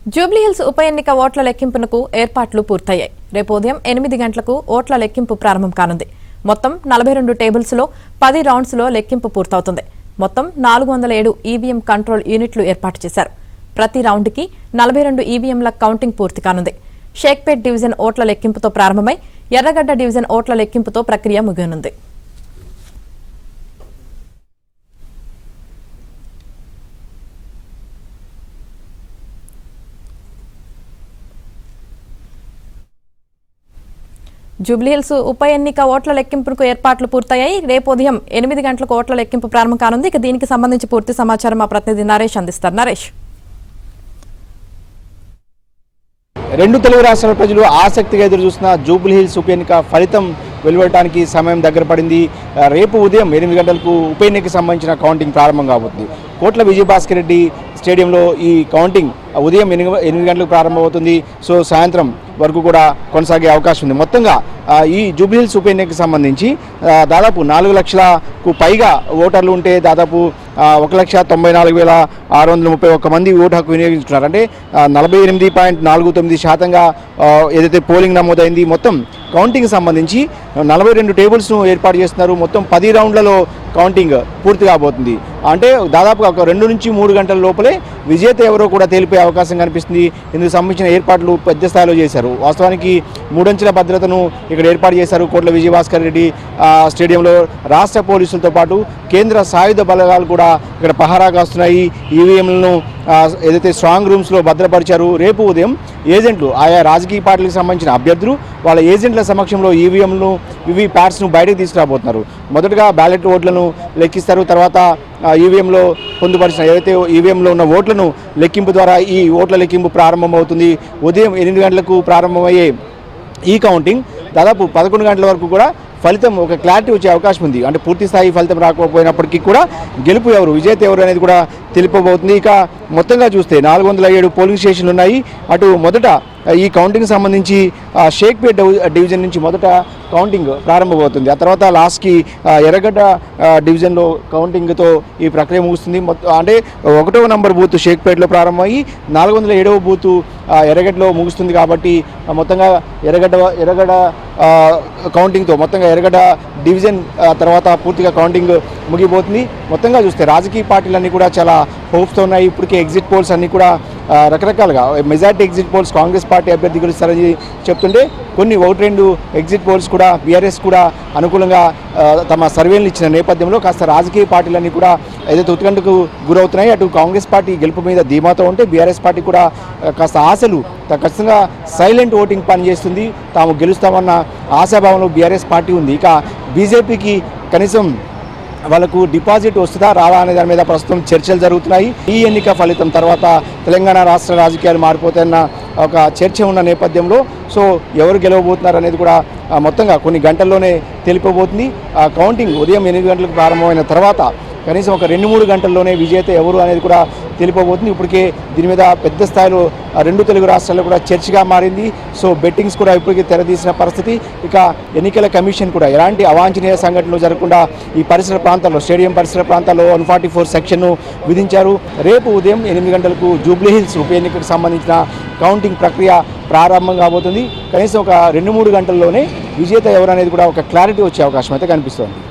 జూబ్లీహిల్స్ ఉప ఎన్నిక ఓట్ల లెక్కింపునకు ఏర్పాట్లు పూర్తయ్యాయి. రేపు ఉదయం 8 గంటలకు ఓట్ల లెక్కింపు ప్రారంభం కానుంది. మొత్తం 42 టేబుల్స్లో 10 రౌండ్స్లో లెక్కింపు పూర్తవుతుంది. మొత్తం 407 ఈవీఎం కంట్రోల్ యూనిట్లు ఏర్పాటు చేశారు. ప్రతి రౌండ్కి 42 ఈవీఎంల కౌంటింగ్ పూర్తి కానుంది. షేక్పేట్ డివిజన్ ఓట్ల లెక్కింపుతో ప్రారంభమై ఎర్రగడ్డ డివిజన్ ఓట్ల లెక్కింపుతో ప్రక్రియ ముగియనుంది. జూబ్లీహిల్స్ ఉప ఎన్నిక ఓట్ల లెక్కింపుకు ఏర్పాట్లు పూర్తయ్యాయి. రేపు ఉదయం 8 గంటలకు ఓట్ల లెక్కింపు ప్రారంభం కానుంది. ఇక దీనికి సంబంధించి పూర్తి సమాచారం మా ప్రతినిధి నరేష్ అందిస్తారు. నరేష్, రెండు తెలుగు రాష్ట్రాల ప్రజలు ఆసక్తిగా ఎదురు చూస్తున్న జూబ్లీహిల్స్ ఉప ఎన్నిక ఫలితం వెలువడటానికి సమయం దగ్గర పడింది. రేపు ఉదయం 8 గంటలకు ఉప ఎన్నికకు సంబంధించిన కౌంటింగ్ ప్రారంభం కాబోతుంది. కోట్ల విజయభాస్కర్ రెడ్డి స్టేడియంలో ఈ కౌంటింగ్ ఉదయం 8 గంటలకు ప్రారంభమవుతుంది. సో సాయంత్రం వరకు కూడా కొనసాగే అవకాశం ఉంది. మొత్తంగా ఈ జూబ్లీహిల్స్ ఉప ఎన్నికకు సంబంధించి దాదాపు 4 లక్షలకు పైగా ఓటర్లు ఉంటే దాదాపు 1,94,631 మంది ఓటు హక్కు వినియోగించుకున్నారు. అంటే 48.49% ఏదైతే పోలింగ్ నమోదైంది. మొత్తం కౌంటింగ్ సంబంధించి 42 టేబుల్స్ను ఏర్పాటు చేస్తున్నారు. మొత్తం 10 రౌండ్లలో కౌంటింగ్ పూర్తి కాబోతుంది. అంటే దాదాపుగా ఒక 2 నుంచి 3 గంటల లోపలే విజేత ఎవరో కూడా తేలిపోయే అవకాశం కనిపిస్తుంది. ఇందుకు సంబంధించిన ఏర్పాట్లు పెద్ద స్థాయిలో చేశారు. వాస్తవానికి 3 అంచెల భద్రతను ఇక్కడ ఏర్పాటు చేశారు. కోట్ల విజయభాస్కర్ రెడ్డి స్టేడియంలో రాష్ట్ర పోలీసులతో పాటు కేంద్ర సాయుధ బలగాలు కూడా ఇక్కడ పహారా కాస్తున్నాయి. ఈవీఎంలను ఏదైతే స్ట్రాంగ్ రూమ్స్లో భద్రపరిచారు. రేపు ఉదయం ఏజెంట్లు, ఆయా రాజకీయ పార్టీలకు సంబంధించిన అభ్యర్థులు వాళ్ళ ఏజెంట్ల సమక్షంలో ఈవీఎంలను ప్యాడ్స్ను బయటకు తీసుకురాబోతున్నారు. మొదటగా బ్యాలెట్ ఓట్లను లెక్కిస్తారు. తర్వాత ఈవీఎంలో పొందుపరిచిన ఏదైతే ఈవీఎంలో ఉన్న ఓట్లను లెక్కింపు ద్వారా ఈ ఓట్ల లెక్కింపు ప్రారంభమవుతుంది. ఉదయం 8 గంటలకు ప్రారంభమయ్యే ఈ కౌంటింగ్ దాదాపు 11 గంటల వరకు కూడా ఫలితం ఒక క్లారిటీ వచ్చే అవకాశం ఉంది. అంటే పూర్తి స్థాయి ఫలితం రాకపోయినప్పటికీ కూడా గెలుపు ఎవరు, విజేత ఎవరు అనేది కూడా తెలిపబోతుంది. ఇక మొత్తంగా చూస్తే 407 పోలింగ్ స్టేషన్లు ఉన్నాయి. అటు మొదట ఈ కౌంటింగ్ సంబంధించి షేక్పేట్ డివిజన్ నుంచి మొదట కౌంటింగ్ ప్రారంభమవుతుంది. ఆ తర్వాత లాస్ట్కి ఎర్రగడ్డ డివిజన్లో కౌంటింగ్తో ఈ ప్రక్రియ ముగుస్తుంది. అంటే 1వ నంబర్ బూత్ షేక్పేట్లో ప్రారంభమయ్యి 407వ బూత్ ఎర్రగడ్డలో ముగుస్తుంది. కాబట్టి మొత్తంగా ఎర్రగడ్డ కౌంటింగ్తో మొత్తంగా ఎర్రగడ్డ డివిజన్ తర్వాత పూర్తిగా కౌంటింగ్ ముగిపోతుంది. మొత్తంగా చూస్తే రాజకీయ పార్టీలన్నీ కూడా చాలా హోప్స్తో ఉన్నాయి. ఇప్పటికే ఎగ్జిట్ పోల్స్ అన్నీ కూడా రకరకాలుగా majority exit polls Congress party అభ్యర్థి గెలుస్తారని చెప్తుంటే కొన్ని 1-2 ఎగ్జిట్ పోల్స్ కూడా బీఆర్ఎస్ కూడా అనుకూలంగా తమ సర్వేలు ఇచ్చిన నేపథ్యంలో కాస్త రాజకీయ పార్టీలన్నీ కూడా ఏదైతే ఉత్కంఠకు గురవుతున్నాయి. అటు కాంగ్రెస్ పార్టీ గెలుపు మీద ధీమాతో ఉంటే బీఆర్ఎస్ పార్టీ కూడా కాస్త ఆశలు ఖచ్చితంగా సైలెంట్ ఓటింగ్ పనిచేస్తుంది. తాము గెలుస్తామన్న ఆశాభావంలో బీఆర్ఎస్ పార్టీ ఉంది. ఇక బీజేపీకి కనీసం వాళ్ళకు డిపాజిట్ వస్తుందా రాదా అనే దాని మీద ప్రస్తుతం చర్చలు జరుగుతున్నాయి. ఈ ఎన్నిక ఫలితం తర్వాత తెలంగాణ రాష్ట్ర రాజకీయాలు మారిపోతాయన్న ఒక చర్చ ఉన్న నేపథ్యంలో సో ఎవరు గెలవబోతున్నారు అనేది కూడా మొత్తంగా కొన్ని గంటల్లోనే తెలిపబోతుంది. కౌంటింగ్ ఉదయం 8 గంటలకు ప్రారంభమైన తర్వాత కనీసం ఒక 2-3 గంటల్లోనే విజేత ఎవరు అనేది కూడా తెలిపబోతుంది. ఇప్పటికే దీని మీద పెద్ద స్థాయిలో 2 తెలుగు రాష్ట్రాల్లో కూడా చర్చగా మారింది. సో బెట్టింగ్స్ కూడా ఇప్పటికే తెరదీసిన పరిస్థితి. ఇక ఎన్నికల కమిషన్ కూడా ఎలాంటి అవాంఛనీయ సంఘటనలు జరగకుండా ఈ పరిసర ప్రాంతాల్లో స్టేడియం పరిసర ప్రాంతాల్లో 144 సెక్షన్ను విధించారు. రేపు ఉదయం 8 గంటలకు జూబ్లీహిల్స్ ఉప ఎన్నికకు సంబంధించిన కౌంటింగ్ ప్రక్రియ ప్రారంభం కాబోతుంది. కనీసం ఒక 2-3 గంటల్లోనే విజేత ఎవరు అనేది కూడా ఒక క్లారిటీ వచ్చే అవకాశం అయితే కనిపిస్తోంది.